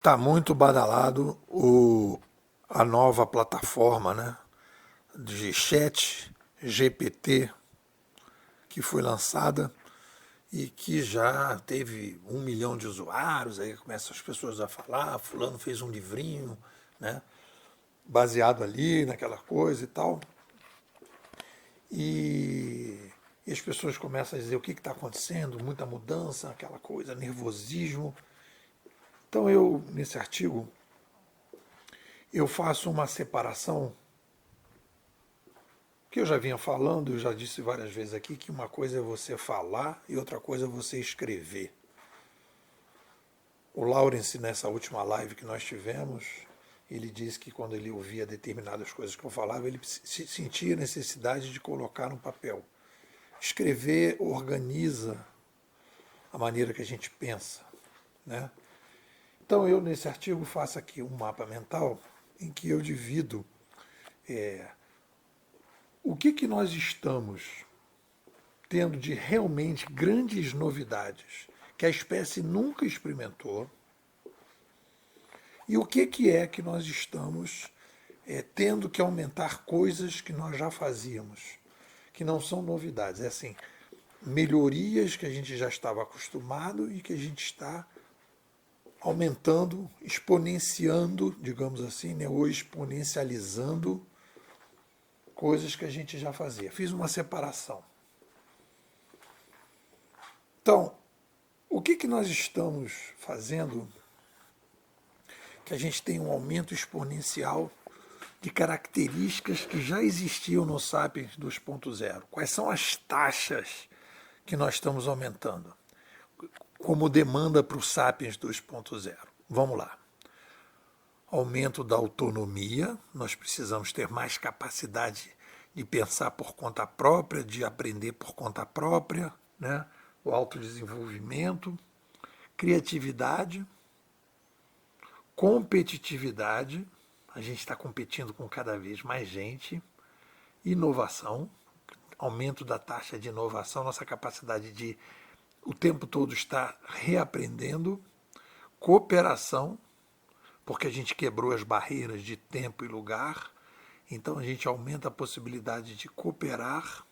Tá muito badalado a nova plataforma, né, de chat GPT que foi lançada e que já teve 1 milhão de usuários. Aí começam as pessoas a falar, fulano fez um livrinho, né, baseado ali naquela coisa e tal. E, e as pessoas começam a dizer o que está acontecendo, muita mudança, aquela coisa, nervosismo. Então eu, nesse artigo, eu faço uma separação que eu já vinha falando, eu já disse várias vezes aqui, que uma coisa é você falar e outra coisa é você escrever. O Lawrence, nessa última live que nós tivemos, ele disse que quando ele ouvia determinadas coisas que eu falava, ele sentia necessidade de colocar no papel. Escrever organiza a maneira que a gente pensa, né? Então eu, nesse artigo, faço aqui um mapa mental em que eu divido o que nós estamos tendo de realmente grandes novidades que a espécie nunca experimentou, e o que é que nós estamos tendo que aumentar coisas que nós já fazíamos, que não são novidades. É assim, melhorias que a gente já estava acostumado e que a gente está aumentando, exponenciando, digamos assim, né, ou exponencializando coisas que a gente já fazia. Fiz uma separação. Então, o que nós estamos fazendo que a gente tem um aumento exponencial de características que já existiam no Sapiens 2.0? Quais são as taxas que nós estamos aumentando como demanda para o Sapiens 2.0? Vamos lá. Aumento da autonomia, nós precisamos ter mais capacidade de pensar por conta própria, de aprender por conta própria, né? O autodesenvolvimento, criatividade, competitividade, a gente está competindo com cada vez mais gente, inovação, aumento da taxa de inovação, nossa capacidade de o tempo todo estar reaprendendo, cooperação, porque a gente quebrou as barreiras de tempo e lugar, então a gente aumenta a possibilidade de cooperar,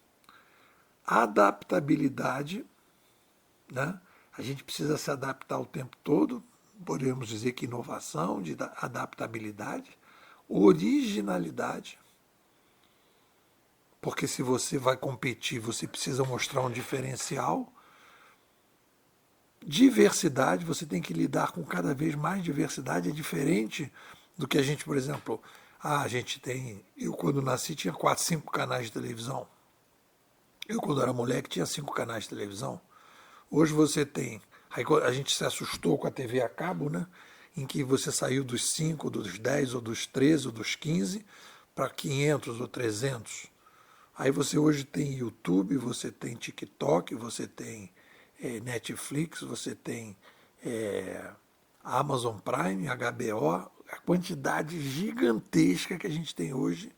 adaptabilidade, né? A gente precisa se adaptar o tempo todo, podemos dizer que inovação, de adaptabilidade, originalidade, porque se você vai competir, você precisa mostrar um diferencial, diversidade, você tem que lidar com cada vez mais diversidade, é diferente do que a gente, por exemplo, a gente tem, eu quando nasci tinha 4, 5 canais de televisão, eu quando era moleque tinha 5 canais de televisão, hoje você tem, aí a gente se assustou com a TV a cabo, né, em que você saiu dos 5, dos 10 ou dos 13 ou dos 15 para 500 ou 300. Aí você hoje tem YouTube, você tem TikTok, você tem Netflix, você tem Amazon Prime, HBO, a quantidade gigantesca que a gente tem hoje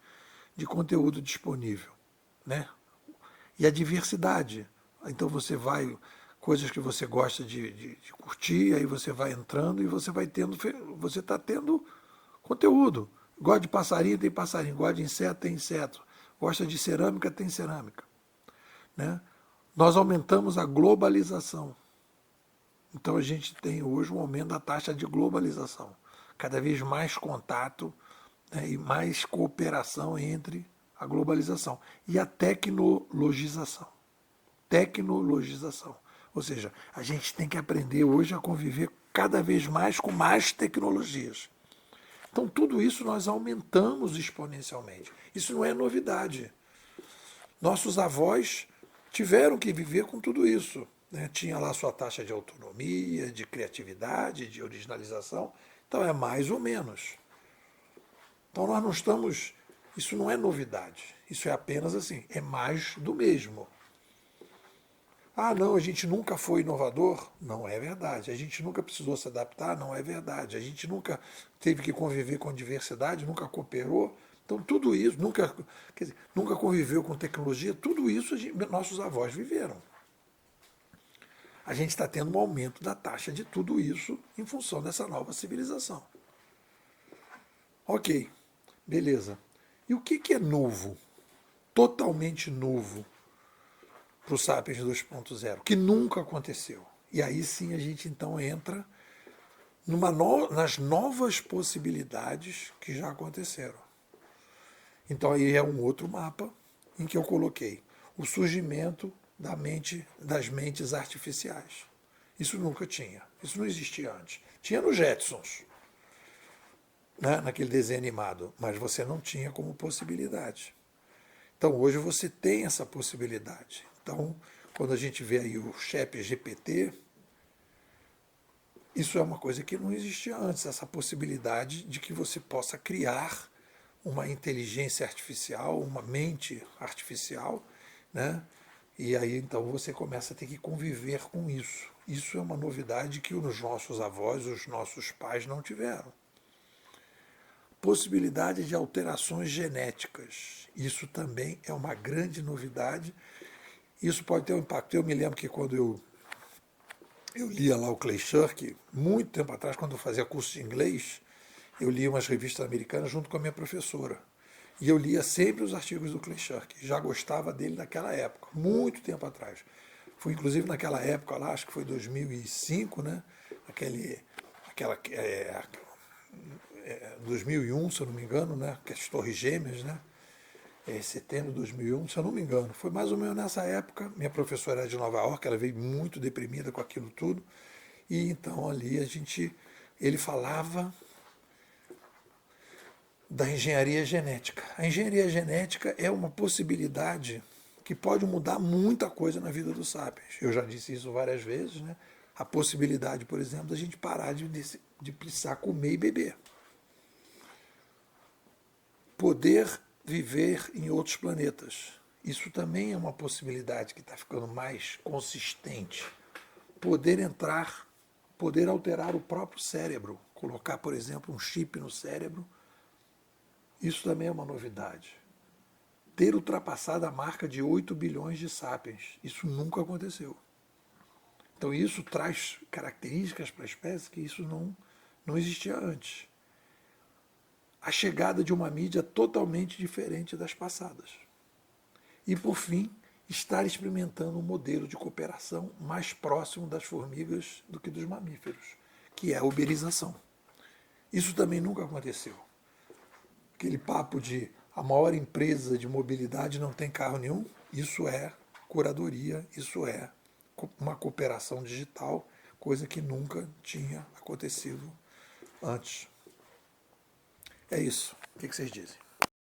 de conteúdo disponível, né? E a diversidade. Então você vai, coisas que você gosta de curtir, aí você vai entrando e você vai tendo, você está tendo conteúdo. Gosta de passarinho, tem passarinho. Gosta de inseto, tem inseto. Gosta de cerâmica, tem cerâmica. Né? Nós aumentamos a globalização. Então a gente tem hoje um aumento da taxa de globalização. Cada vez mais contato, né, e mais cooperação entre a globalização e a tecnologização. Tecnologização. Ou seja, a gente tem que aprender hoje a conviver cada vez mais com mais tecnologias. Então, tudo isso nós aumentamos exponencialmente. Isso não é novidade. Nossos avós tiveram que viver com tudo isso. Né? Tinha lá sua taxa de autonomia, de criatividade, de originalização. Então, é mais ou menos. Então, nós não estamos. Isso não é novidade. Isso é apenas assim, é mais do mesmo. Ah, não, a gente nunca foi inovador? Não é verdade. A gente nunca precisou se adaptar? Não é verdade. A gente nunca teve que conviver com diversidade, nunca cooperou. Então, tudo isso, nunca, quer dizer, nunca conviveu com tecnologia, tudo isso nossos avós viveram. A gente está tendo um aumento da taxa de tudo isso em função dessa nova civilização. Ok, beleza. E o que é novo, totalmente novo, para o Sapiens 2.0, que nunca aconteceu? E aí sim a gente então entra nas novas possibilidades que já aconteceram. Então aí é um outro mapa em que eu coloquei o surgimento das mentes artificiais. Isso nunca tinha, isso não existia antes. Tinha nos Jetsons, né, naquele desenho animado, mas você não tinha como possibilidade. Então hoje você tem essa possibilidade. Então, quando a gente vê aí o ChatGPT, isso é uma coisa que não existia antes, essa possibilidade de que você possa criar uma inteligência artificial, uma mente artificial, né? E aí então você começa a ter que conviver com isso. Isso é uma novidade que os nossos avós, os nossos pais não tiveram. Possibilidade de alterações genéticas. Isso também é uma grande novidade. Isso pode ter um impacto. Eu me lembro que quando eu lia lá o Clay Shirk, muito tempo atrás, quando eu fazia curso de inglês, eu lia umas revistas americanas junto com a minha professora. E eu lia sempre os artigos do Clay Shirk. Já gostava dele naquela época, muito tempo atrás. Foi inclusive naquela época lá, acho que foi 2005, né? Aquela 2001, se eu não me engano, né? Que as Torres Gêmeas, né? Setembro de 2001, se eu não me engano. Foi mais ou menos nessa época. Minha professora era de Nova York, ela veio muito deprimida com aquilo tudo. E então ali ele falava da engenharia genética. A engenharia genética é uma possibilidade que pode mudar muita coisa na vida dos sapiens. Eu já disse isso várias vezes, né? A possibilidade, por exemplo, da gente parar de precisar comer e beber. Poder viver em outros planetas. Isso também é uma possibilidade que está ficando mais consistente. Poder alterar o próprio cérebro, colocar, por exemplo, um chip no cérebro. Isso também é uma novidade. Ter ultrapassado a marca de 8 bilhões de sapiens. Isso nunca aconteceu. Então isso traz características para a espécie que isso não existia antes. A chegada de uma mídia totalmente diferente das passadas. E, por fim, estar experimentando um modelo de cooperação mais próximo das formigas do que dos mamíferos, que é a uberização. Isso também nunca aconteceu. Aquele papo de a maior empresa de mobilidade não tem carro nenhum, isso é curadoria, isso é uma cooperação digital, coisa que nunca tinha acontecido antes. É isso. O que vocês dizem?